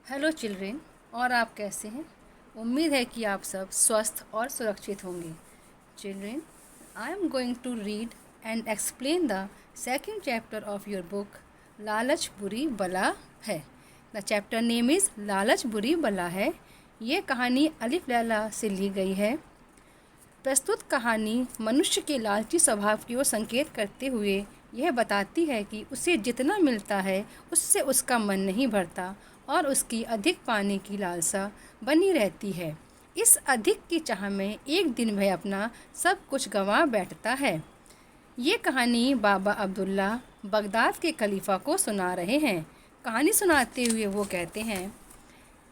Hello children. और आप कैसे हैं? उम्मीद है कि आप सब स्वस्थ और सुरक्षित होंगे। Children, I am going to read and explain the second chapter of your book लालच बुरी बला है। द चैप्टर नेम इज़ लालच बुरी बला है। ये कहानी अलिफ लैला से ली गई है। प्रस्तुत कहानी मनुष्य के लालची स्वभाव की ओर संकेत करते हुए यह बताती है कि उसे जितना मिलता है उससे उसका मन नहीं भरता और उसकी अधिक पाने की लालसा बनी रहती है। इस अधिक की चाह में एक दिन वह अपना सब कुछ गंवा बैठता है। ये कहानी बाबा अब्दुल्ला बगदाद के खलीफा को सुना रहे हैं। कहानी सुनाते हुए वो कहते हैं,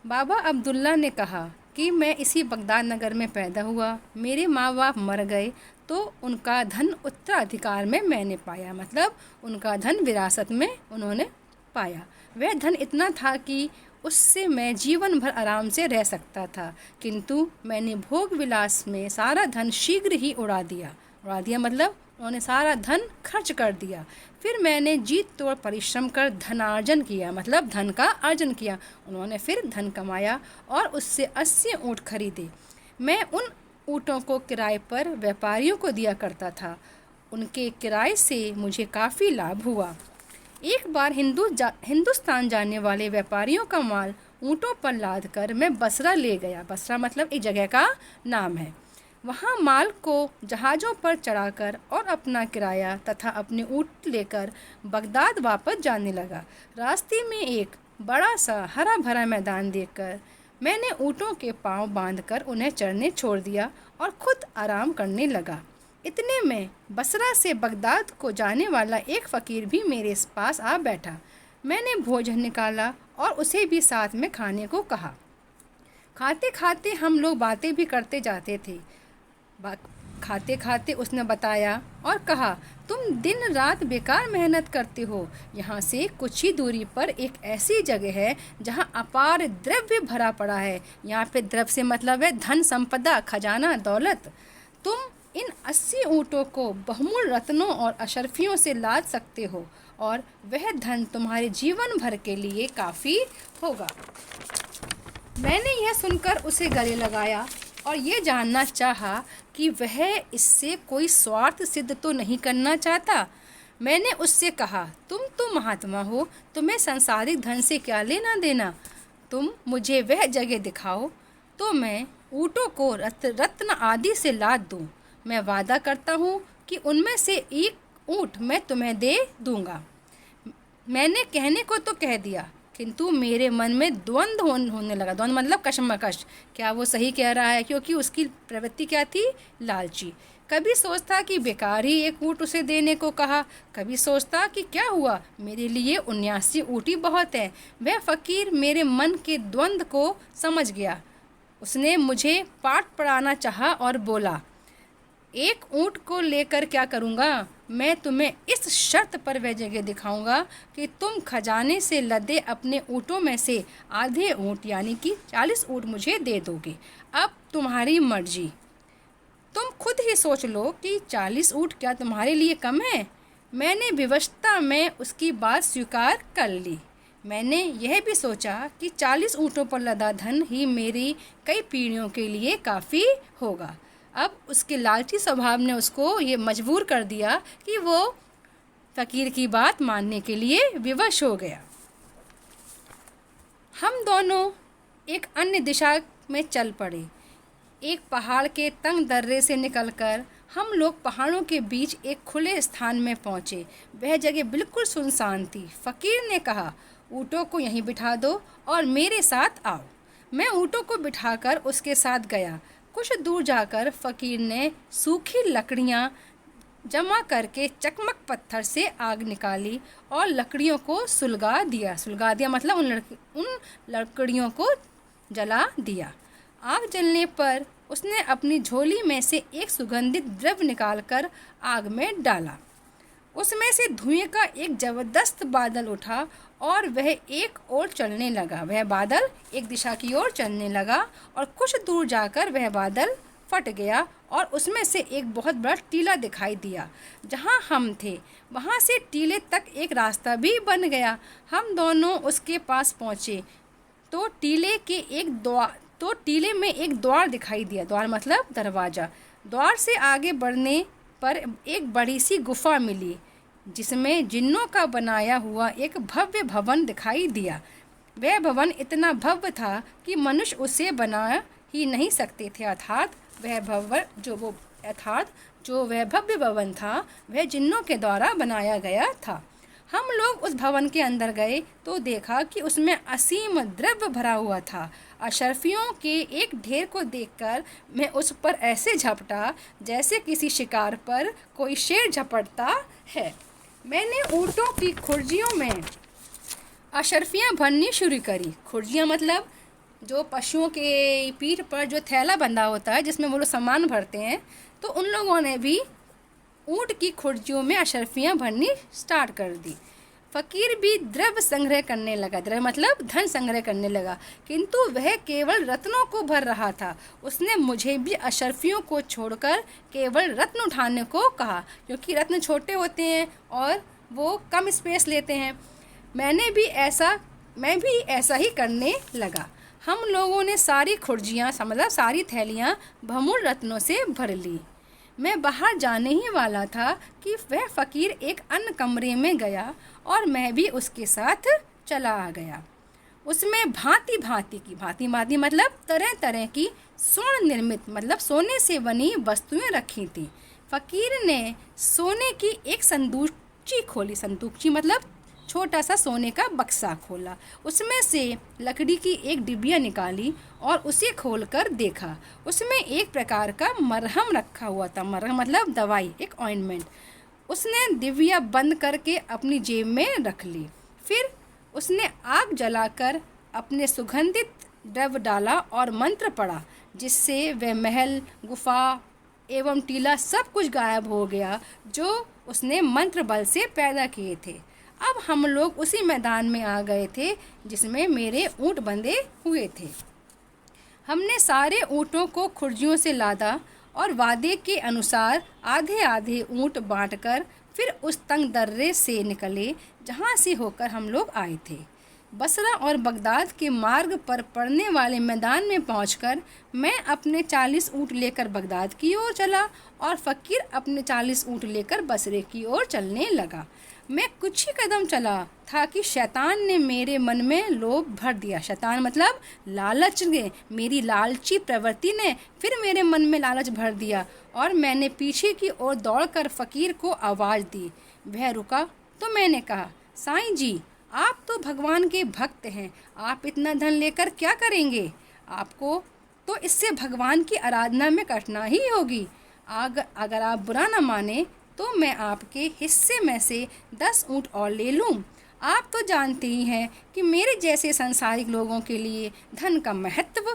बाबा अब्दुल्ला ने कहा कि मैं इसी बगदाद नगर में पैदा हुआ। मेरे माँ बाप मर गए तो उनका धन उत्तराधिकार में मैंने पाया, मतलब उनका धन विरासत में उन्होंने पाया। वह धन इतना था कि उससे मैं जीवन भर आराम से रह सकता था, किंतु मैंने भोग विलास में सारा धन शीघ्र ही उड़ा दिया मतलब उन्होंने सारा धन खर्च कर दिया। फिर मैंने जीत तोड़ परिश्रम कर धनार्जन किया, मतलब धन का अर्जन किया। उन्होंने फिर धन कमाया और उससे 80 ऊँट खरीदे। मैं उन ऊँटों को किराए पर व्यापारियों को दिया करता था। उनके किराए से मुझे काफ़ी लाभ हुआ। एक बार हिंदुस्तान जाने वाले व्यापारियों का माल ऊँटों पर लाद कर मैं बसरा ले गया। बसरा मतलब एक जगह का नाम है। वहाँ माल को जहाज़ों पर चढ़ाकर और अपना किराया तथा अपने ऊँट लेकर बगदाद वापस जाने लगा। रास्ते में एक बड़ा सा हरा भरा मैदान देखकर मैंने ऊँटों के पांव बांधकर उन्हें चरने छोड़ दिया और खुद आराम करने लगा। इतने में बसरा से बगदाद को जाने वाला एक फ़कीर भी मेरे पास आ बैठा। मैंने भोजन निकाला और उसे भी साथ में खाने को कहा। खाते खाते हम लोग बातें भी करते जाते थे। खाते खाते उसने बताया और कहा, तुम दिन रात बेकार मेहनत करते हो। यहाँ से कुछ ही दूरी पर एक ऐसी जगह है जहाँ अपार द्रव्य भरा पड़ा है। यहाँ पे द्रव्य से मतलब है धन संपदा, खजाना, दौलत। तुम इन 80 ऊँटों को बहुमूल्य रत्नों और अशर्फियों से लाद सकते हो और वह धन तुम्हारे जीवन भर के लिए काफ़ी होगा। मैंने यह सुनकर उसे गले लगाया और ये जानना चाहा कि वह इससे कोई स्वार्थ सिद्ध तो नहीं करना चाहता। मैंने उससे कहा, तुम तो महात्मा हो, तुम्हें सांसारिक धन से क्या लेना देना। तुम मुझे वह जगह दिखाओ तो मैं ऊँटों को रत्न आदि से लाद दूँ। मैं वादा करता हूँ कि उनमें से एक ऊँट मैं तुम्हें दे दूँगा। मैंने कहने को तो कह दिया, किंतु मेरे मन में द्वंद्व होने लगा। द्वंद्व मतलब कशमकश, क्या वो सही कह रहा है, क्योंकि उसकी प्रवृत्ति क्या थी, लालची। कभी सोचता कि बेकार ही एक ऊँट उसे देने को कहा, कभी सोचता कि क्या हुआ, मेरे लिए 79 ऊँट ही बहुत है। वह फ़कीर मेरे मन के द्वंद्व को समझ गया। उसने मुझे पाठ पढ़ाना चाहा और बोला, एक ऊँट को लेकर क्या करूँगा, मैं तुम्हें इस शर्त पर वह जगह दिखाऊंगा कि तुम खजाने से लदे अपने ऊँटों में से आधे ऊँट यानी कि 40 ऊँट मुझे दे दोगे। अब तुम्हारी मर्जी, तुम खुद ही सोच लो कि 40 ऊँट क्या तुम्हारे लिए कम है। मैंने विवशता में उसकी बात स्वीकार कर ली। मैंने यह भी सोचा कि 40 ऊँटों पर लदा धन ही मेरी कई पीढ़ियों के लिए काफ़ी होगा। अब उसके लालची स्वभाव ने उसको ये मजबूर कर दिया कि वो फ़कीर की बात मानने के लिए विवश हो गया। हम दोनों एक अन्य दिशा में चल पड़े। एक पहाड़ के तंग दर्रे से निकलकर हम लोग पहाड़ों के बीच एक खुले स्थान में पहुँचे। वह जगह बिल्कुल सुनसान थी। फ़कीर ने कहा, ऊँटों को यहीं बिठा दो और मेरे साथ आओ। मैं ऊँटों को बिठाकर उसके साथ गया। कुछ दूर जाकर फ़कीर ने सूखी लकड़ियाँ जमा करके चकमक पत्थर से आग निकाली और लकड़ियों को सुलगा दिया मतलब उन लकड़ियों को जला दिया। आग जलने पर उसने अपनी झोली में से एक सुगंधित द्रव्य निकालकर आग में डाला। उसमें से धुएं का एक ज़बरदस्त बादल उठा और वह एक ओर चलने लगा। वह बादल एक दिशा की ओर चलने लगा और कुछ दूर जाकर वह बादल फट गया और उसमें से एक बहुत बड़ा टीला दिखाई दिया। जहाँ हम थे वहाँ से टीले तक एक रास्ता भी बन गया। हम दोनों उसके पास पहुँचे तो टीले में एक द्वार दिखाई दिया। द्वार मतलब दरवाज़ा। द्वार से आगे बढ़ने पर एक बड़ी सी गुफा मिली जिसमें जिन्नों का बनाया हुआ एक भव्य भवन दिखाई दिया। वह भवन इतना भव्य था कि मनुष्य उसे बना ही नहीं सकते थे। अर्थात जो वह भव्य भवन था वह जिन्नों के द्वारा बनाया गया था। हम लोग उस भवन के अंदर गए तो देखा कि उसमें असीम द्रव्य भरा हुआ था। अशर्फियों के एक ढेर को देखकर मैं उस पर ऐसे झपटा जैसे किसी शिकार पर कोई शेर झपटता है। मैंने ऊँटों की खुर्जियों में अशर्फियाँ भरनी शुरू करी। खुर्जियाँ मतलब जो पशुओं के पीठ पर जो थैला बंधा होता है जिसमें वो लोग सामान भरते हैं, तो उन लोगों ने भी ऊँट की खुर्जियों में अशर्फियाँ भरनी स्टार्ट कर दी। फ़कीर भी द्रव्य संग्रह करने लगा। द्रव्य मतलब धन संग्रह करने लगा, किंतु वह केवल रत्नों को भर रहा था। उसने मुझे भी अशर्फियों को छोड़कर केवल रत्न उठाने को कहा, क्योंकि रत्न छोटे होते हैं और वो कम स्पेस लेते हैं। मैं भी ऐसा ही करने लगा। हम लोगों ने सारी खुर्जियाँ मतलब सारी थैलियाँ भमूल रत्नों से भर ली। मैं बाहर जाने ही वाला था कि वह फ़कीर एक अन्य कमरे में गया और मैं भी उसके साथ चला आ गया। उसमें भांति मतलब तरह तरह की स्वर्ण निर्मित मतलब सोने से बनी वस्तुएं रखी थी। फ़कीर ने सोने की एक संदूकची खोली। संदूकची मतलब छोटा सा सोने का बक्सा खोला। उसमें से लकड़ी की एक डिबिया निकाली और उसे खोलकर देखा। उसमें एक प्रकार का मरहम रखा हुआ था। मरहम मतलब दवाई, एक ऑइंटमेंट। उसने डिबिया बंद करके अपनी जेब में रख ली। फिर उसने आग जलाकर अपने सुगंधित द्रव्य डाला और मंत्र पढ़ा, जिससे वह महल, गुफा एवं टीला सब कुछ गायब हो गया जो उसने मंत्र बल से पैदा किए थे। अब हम लोग उसी मैदान में आ गए थे जिसमें मेरे ऊँट बंधे हुए थे। हमने सारे ऊँटों को खुर्जियों से लादा और वादे के अनुसार आधे आधे ऊँट बांटकर फिर उस तंग दर्रे से निकले जहाँ से होकर हम लोग आए थे। बसरा और बगदाद के मार्ग पर पड़ने वाले मैदान में पहुंचकर मैं अपने 40 ऊँट लेकर बगदाद की ओर चला और फ़कीर अपने 40 ऊँट लेकर बसरे की ओर चलने लगा। मैं कुछ ही कदम चला था कि शैतान ने मेरे मन में लोभ भर दिया। शैतान मतलब लालच ने, मेरी लालची प्रवृत्ति ने फिर मेरे मन में लालच भर दिया और मैंने पीछे की ओर दौड़कर फ़कीर को आवाज़ दी। वह रुका तो मैंने कहा, साईं जी, आप तो भगवान के भक्त हैं, आप इतना धन लेकर क्या करेंगे? आपको तो इससे भगवान की आराधना में कठिनाई होगी। अगर आप बुरा न माने तो मैं आपके हिस्से में से 10 ऊँट और ले लूँ। आप तो जानते ही हैं कि मेरे जैसे संसारिक लोगों के लिए धन का महत्व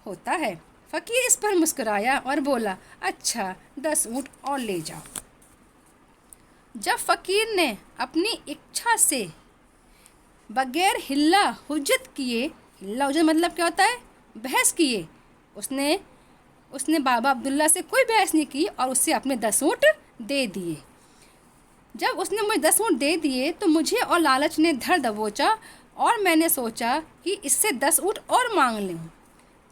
होता है। फ़कीर इस पर मुस्कुराया और बोला, अच्छा 10 ऊँट और ले जाओ। जब फ़कीर ने अपनी इच्छा से बगैर हिल्ला हुज्जत किए, हिल्ला हुज्जत मतलब क्या होता है? बहस किए, उसने बाबा अब्दुल्ला से कोई बहस नहीं की और उससे अपने 10 ऊँट दे दिए। जब उसने मुझे 10 ऊँट दे दिए तो मुझे और लालच ने धर दबोचा और मैंने सोचा कि इससे 10 ऊँट और मांग लूँ।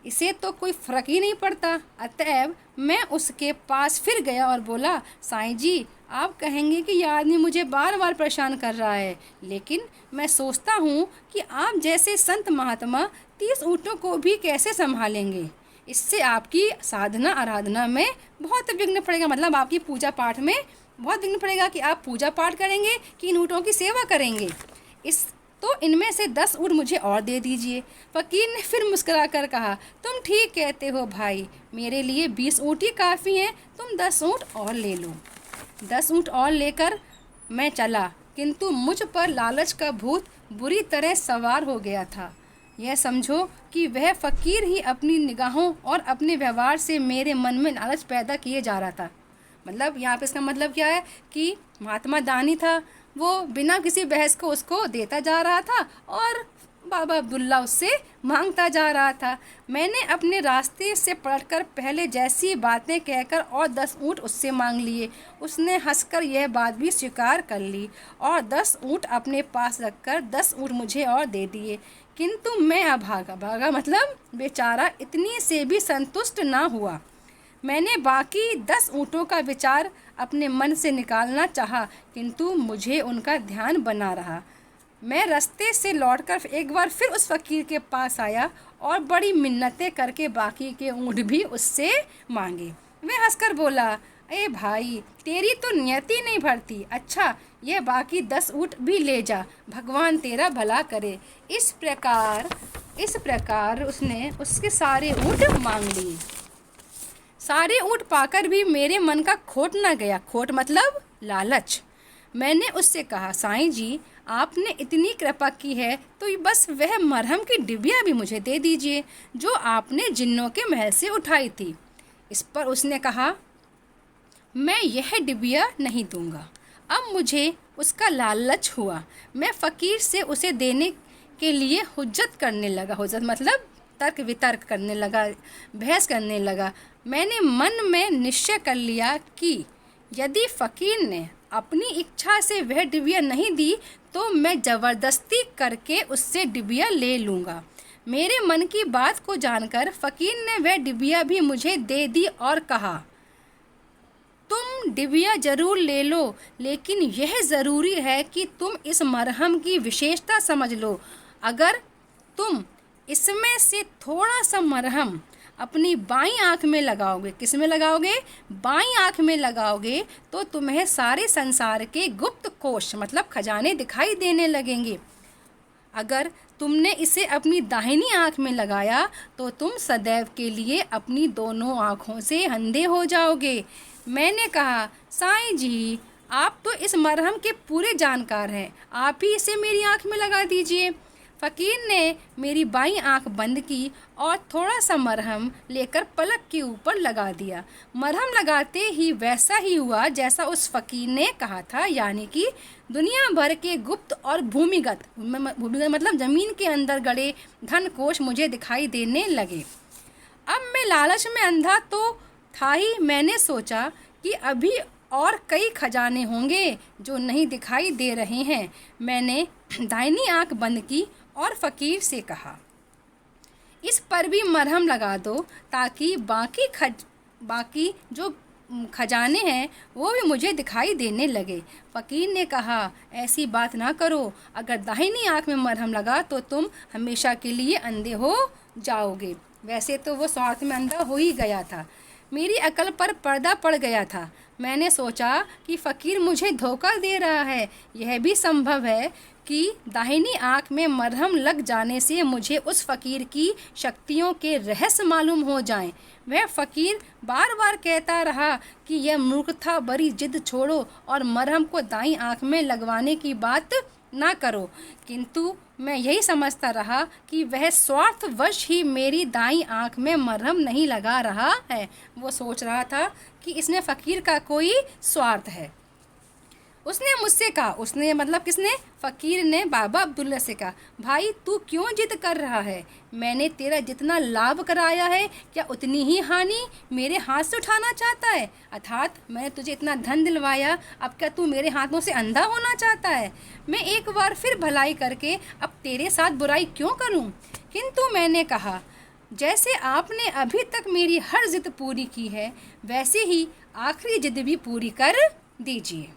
इसे तो कोई फ़र्क ही नहीं पड़ता। अतएव मैं उसके पास फिर गया और बोला, साईं जी, आप कहेंगे कि यह आदमी मुझे बार बार परेशान कर रहा है, लेकिन मैं सोचता हूँ कि आप जैसे संत महात्मा 30 ऊँटों को भी कैसे संभालेंगे। इससे आपकी साधना आराधना में बहुत विघ्न पड़ेगा, मतलब आपकी पूजा पाठ में बहुत विघ्न पड़ेगा कि आप पूजा पाठ करेंगे कि इन ऊँटों की सेवा करेंगे। तो इनमें से 10 ऊँट मुझे और दे दीजिए। फ़कीर ने फिर मुस्कुरा कर कहा, तुम ठीक कहते हो भाई, मेरे लिए 20 ऊँट ही काफ़ी हैं, तुम 10 ऊँट और ले लो। 10 ऊँट और लेकर मैं चला, किंतु मुझ पर लालच का भूत बुरी तरह सवार हो गया था। यह समझो कि वह फ़कीर ही अपनी निगाहों और अपने व्यवहार से मेरे मन में लालच पैदा किए जा रहा था। मतलब यहाँ पे इसका मतलब क्या है कि महात्मा दानी था, वो बिना किसी बहस को उसको देता जा रहा था और बाबा अब्दुल्ला उससे मांगता जा रहा था। मैंने अपने रास्ते से पलटकर पहले जैसी बातें कहकर और 10 ऊँट उससे मांग लिए। उसने हंसकर यह बात भी स्वीकार कर ली और 10 ऊँट अपने पास रखकर 10 ऊँट मुझे और दे दिए। किंतु मैं अभागा, भागा मतलब बेचारा, इतनी से भी संतुष्ट ना हुआ। मैंने बाकी 10 ऊँटों का विचार अपने मन से निकालना चाहा, किंतु मुझे उनका ध्यान बना रहा। मैं रास्ते से लौटकर एक बार फिर उस फ़कीर के पास आया और बड़ी मिन्नतें करके बाकी के ऊँट भी उससे मांगे। वह हंसकर बोला, अरे भाई, तेरी तो नियति नहीं भरती। अच्छा, ये बाकी 10 ऊँट भी ले जा, भगवान तेरा भला करे। इस प्रकार उसने उसके सारे ऊँट मांग लिए। सारे ऊँट पाकर भी मेरे मन का खोट न गया। खोट मतलब लालच। मैंने उससे कहा, साईं जी, आपने इतनी कृपा की है तो बस वह मरहम की डिबिया भी मुझे दे दीजिए जो आपने जिन्नों के महल से उठाई थी। इस पर उसने कहा, मैं यह डिबिया नहीं दूंगा। अब मुझे उसका लालच हुआ। मैं फ़कीर से उसे देने के लिए हुज्जत करने लगा। हुज्जत मतलब तर्क वितर्क करने लगा, बहस करने लगा। मैंने मन में निश्चय कर लिया कि यदि फ़कीर ने अपनी इच्छा से वह डिबिया नहीं दी तो मैं ज़बरदस्ती करके उससे डिबिया ले लूँगा। मेरे मन की बात को जानकर फ़कीर ने वह डिबिया भी मुझे दे दी और कहा, तुम डिबिया ज़रूर ले लो, लेकिन यह ज़रूरी है कि तुम इस मरहम की विशेषता समझ लो। अगर तुम इसमें से थोड़ा सा मरहम अपनी बाईं आँख में लगाओगे, किस में लगाओगे? बाईं आँख में लगाओगे, तो तुम्हें सारे संसार के गुप्त कोश मतलब खजाने दिखाई देने लगेंगे। अगर तुमने इसे अपनी दाहिनी आँख में लगाया तो तुम सदैव के लिए अपनी दोनों आँखों से अंधे हो जाओगे। मैंने कहा, साईं जी, आप तो इस मरहम के पूरे जानकार हैं, आप ही इसे मेरी आँख में लगा दीजिए। फ़कीर ने मेरी बाईं आँख बंद की और थोड़ा सा मरहम लेकर पलक के ऊपर लगा दिया। मरहम लगाते ही वैसा ही हुआ जैसा उस फ़कीर ने कहा था, यानी कि दुनिया भर के गुप्त और भूमिगत मतलब ज़मीन के अंदर गड़े धन कोश मुझे दिखाई देने लगे। अब मैं लालच में अंधा तो था ही। मैंने सोचा कि अभी और कई खजाने होंगे जो नहीं दिखाई दे रहे हैं। मैंने दाहिनी आँख बंद की और फ़कीर से कहा, इस पर भी मरहम लगा दो ताकि बाकी जो खजाने हैं वो भी मुझे दिखाई देने लगे। फ़कीर ने कहा, ऐसी बात ना करो, अगर दाहिनी आँख में मरहम लगा तो तुम हमेशा के लिए अंधे हो जाओगे। वैसे तो वो स्वार्थ में अंधा हो ही गया था। मेरी अकल पर पर्दा पड़ गया था। मैंने सोचा कि फ़कीर मुझे धोखा दे रहा है। यह भी संभव है कि दाहिनी आँख में मरहम लग जाने से मुझे उस फ़कीर की शक्तियों के रहस्य मालूम हो जाएं। वह फ़कीर बार बार कहता रहा कि यह मूर्खता भरी जिद छोड़ो और मरहम को दाईं आँख में लगवाने की बात ना करो, किंतु मैं यही समझता रहा कि वह स्वार्थवश ही मेरी दाईं आँख में मरहम नहीं लगा रहा है। वो सोच रहा था कि इसमें फ़कीर का कोई स्वार्थ है। उसने मुझसे कहा, उसने मतलब किसने? फ़कीर ने बाबा अब्दुल्ला से कहा, भाई तू क्यों जिद कर रहा है? मैंने तेरा जितना लाभ कराया है क्या उतनी ही हानि मेरे हाथ से उठाना चाहता है? अर्थात मैंने तुझे इतना धन दिलवाया, अब क्या तू मेरे हाथों से अंधा होना चाहता है? मैं एक बार फिर भलाई करके अब तेरे साथ बुराई क्यों करूं? किंतु मैंने कहा, जैसे आपने अभी तक मेरी हर जिद पूरी की है, वैसे ही आखिरी जिद भी पूरी कर दीजिए।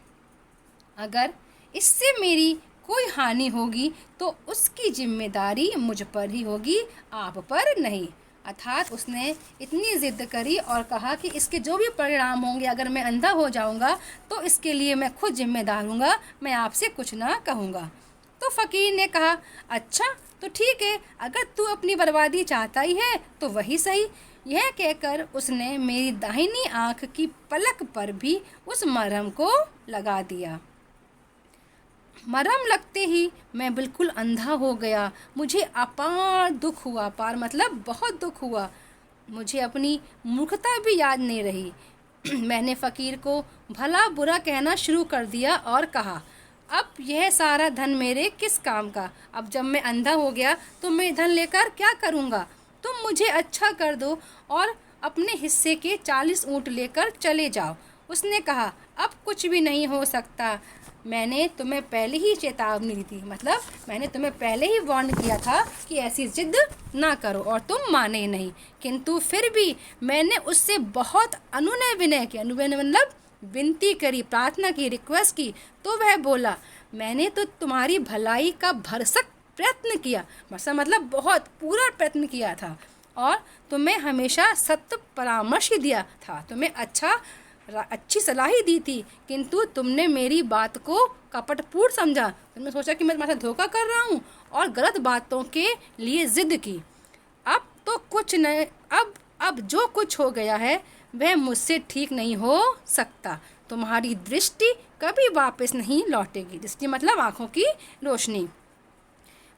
अगर इससे मेरी कोई हानि होगी तो उसकी जिम्मेदारी मुझ पर ही होगी, आप पर नहीं। अर्थात उसने इतनी ज़िद करी और कहा कि इसके जो भी परिणाम होंगे, अगर मैं अंधा हो जाऊंगा तो इसके लिए मैं खुद जिम्मेदार हूँगा, मैं आपसे कुछ ना कहूँगा। तो फ़कीर ने कहा, अच्छा तो ठीक है, अगर तू अपनी बर्बादी चाहता ही है तो वही सही। यह कहकर उसने मेरी दाहिनी आँख की पलक पर भी उस मरहम को लगा दिया। मरहम लगते ही मैं बिल्कुल अंधा हो गया। मुझे अपार दुख हुआ, अपार मतलब बहुत दुख हुआ। मुझे अपनी मूर्खता भी याद नहीं रही। मैंने फ़कीर को भला बुरा कहना शुरू कर दिया और कहा, अब यह सारा धन मेरे किस काम का? अब जब मैं अंधा हो गया तो मैं धन लेकर क्या करूँगा? तुम मुझे अच्छा कर दो और अपने हिस्से के 40 ऊँट लेकर चले जाओ। उसने कहा, अब कुछ भी नहीं हो सकता। मैंने तुम्हें पहले ही चेतावनी दी थी, मतलब मैंने तुम्हें पहले ही वार्न किया था कि ऐसी जिद ना करो और तुम माने नहीं, किंतु फिर भी मैंने उससे बहुत अनुनय विनय किया। अनुनय मतलब विनती करी, प्रार्थना की, रिक्वेस्ट की, तो वह बोला मैंने तो तुम्हारी भलाई का भरसक प्रयत्न किया, मतलब बहुत पूरा प्रयत्न किया था और तुम्हें हमेशा सत्य परामर्श ही दिया था, तुम्हें अच्छी सलाह ही दी थी, किंतु तुमने मेरी बात को कपटपूर्ण समझा। तुमने सोचा कि मैं तुम्हारे साथ धोखा कर रहा हूँ और गलत बातों के लिए जिद की। अब तो कुछ नहीं, अब जो कुछ हो गया है वह मुझसे ठीक नहीं हो सकता। तुम्हारी दृष्टि कभी वापस नहीं लौटेगी। दृष्टि मतलब आंखों की रोशनी।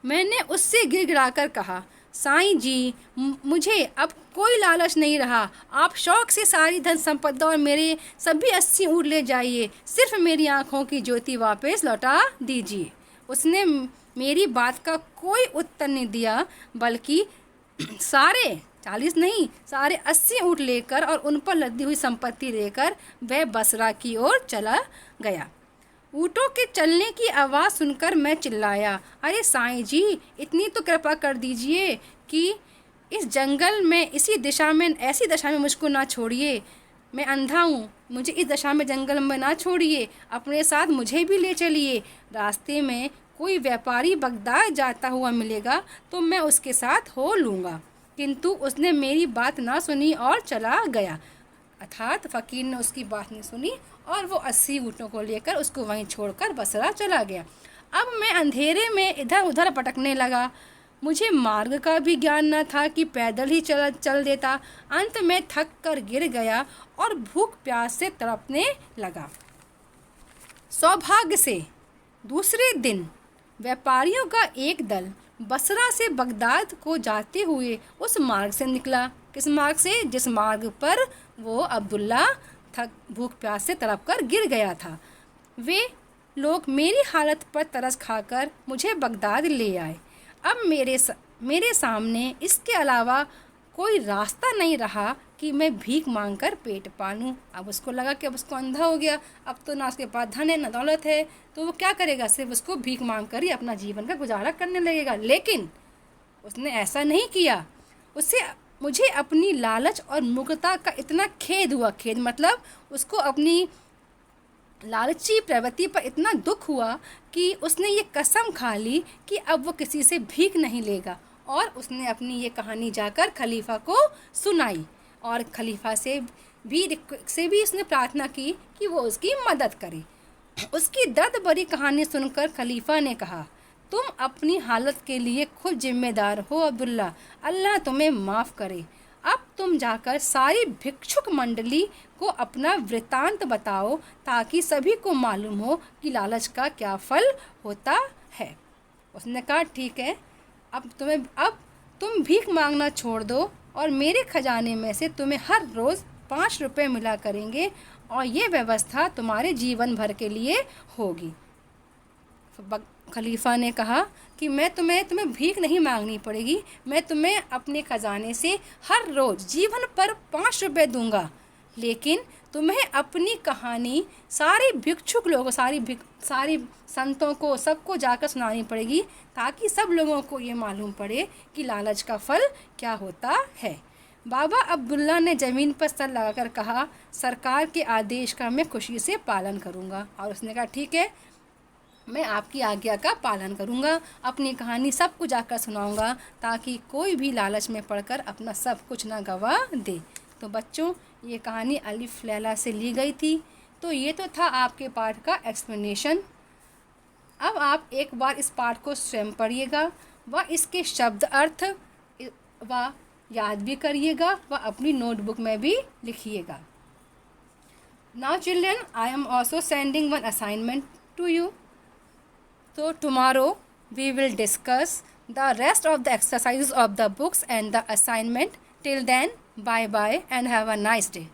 मैंने उससे गिड़गिड़ाकर कहा, साईं जी, मुझे अब कोई लालच नहीं रहा। आप शौक से सारी धन संपदा और मेरे सभी 80 ऊँट ले जाइए, सिर्फ मेरी आंखों की ज्योति वापस लौटा दीजिए। उसने मेरी बात का कोई उत्तर नहीं दिया, बल्कि सारे 40 नहीं, सारे 80 ऊँट लेकर और उन पर लदी हुई संपत्ति लेकर वह बसरा की ओर चला गया। ऊँटों के चलने की आवाज़ सुनकर मैं चिल्लाया, अरे साईं जी, इतनी तो कृपा कर दीजिए कि इस जंगल में ऐसी दशा में मुझको ना छोड़िए। मैं अंधा हूँ, मुझे इस दशा में जंगल में ना छोड़िए, अपने साथ मुझे भी ले चलिए। रास्ते में कोई व्यापारी बगदाद जाता हुआ मिलेगा तो मैं उसके साथ हो लूँगा। किंतु उसने मेरी बात ना सुनी और चला गया। अर्थात फ़कीर ने उसकी बात नहीं सुनी और वो 80 ऊँटों को लेकर उसको वहीं छोड़कर बसरा चला गया। अब मैं अंधेरे में इधर उधर भटकने लगा। मुझे मार्ग का भी ज्ञान न था कि पैदल ही चल देता। अंत में थक कर गिर गया और भूख प्यास से तड़पने लगा। सौभाग्य से दूसरे दिन व्यापारियों का एक दल बसरा से बगदाद को जाते हुए उस मार्ग से निकला। किस मार्ग से? जिस मार्ग पर वो अब्दुल्ला भूख प्यास से तड़प कर गिर गया था। वे लोग मेरी हालत पर तरस खाकर मुझे बगदाद ले आए। अब मेरे सामने इसके अलावा कोई रास्ता नहीं रहा कि मैं भीख मांगकर पेट पालूं। अब उसको लगा कि अब उसको अंधा हो गया, अब तो ना उसके पास धन है ना दौलत है, तो वो क्या करेगा? सिर्फ उसको भीख मांग कर ही अपना जीवन का गुजारा करने लगेगा। लेकिन उसने ऐसा नहीं किया। मुझे अपनी लालच और मूर्खता का इतना खेद हुआ। खेद मतलब उसको अपनी लालची प्रवृत्ति पर इतना दुख हुआ कि उसने ये कसम खा ली कि अब वो किसी से भीख नहीं लेगा। और उसने अपनी ये कहानी जाकर खलीफा को सुनाई और खलीफा से भी उसने प्रार्थना की कि वो उसकी मदद करे। उसकी दर्द भरी कहानी सुनकर खलीफा ने कहा, तुम अपनी हालत के लिए खुद जिम्मेदार हो अब्दुल्ला, अल्लाह तुम्हें माफ़ करे। अब तुम जाकर सारी भिक्षुक मंडली को अपना वृतांत बताओ ताकि सभी को मालूम हो कि लालच का क्या फल होता है। उसने कहा, ठीक है, अब तुम भीख मांगना छोड़ दो और मेरे खजाने में से तुम्हें हर रोज़ 5 रुपये मिला करेंगे और ये व्यवस्था तुम्हारे जीवन भर के लिए होगी। खलीफा ने कहा कि तुम्हें भीख नहीं मांगनी पड़ेगी, मैं तुम्हें अपने खजाने से हर रोज़ जीवन पर 5 रुपये दूंगा, लेकिन तुम्हें अपनी कहानी सारे भिक्षुक लोगों, सारी संतों को, सबको जाकर सुनानी पड़ेगी ताकि सब लोगों को ये मालूम पड़े कि लालच का फल क्या होता है। बाबा अब्दुल्ला ने ज़मीन पर सर लगाकर कहा, सरकार के आदेश का मैं खुशी से पालन करूँगा। और उसने कहा, ठीक है, मैं आपकी आज्ञा का पालन करूँगा, अपनी कहानी सबको जाकर सुनाऊँगा ताकि कोई भी लालच में पड़कर अपना सब कुछ ना गवा दे। तो बच्चों, ये कहानी अलिफ लैला से ली गई थी। तो ये तो था आपके पाठ का एक्सप्लेनेशन। अब आप एक बार इस पाठ को स्वयं पढ़िएगा व इसके शब्द अर्थ व याद भी करिएगा व अपनी नोटबुक में भी लिखिएगा। Now children, I am also sending one assignment to you. So tomorrow we will discuss the rest of the exercises of the books and the assignment. Till then, bye bye and have a nice day.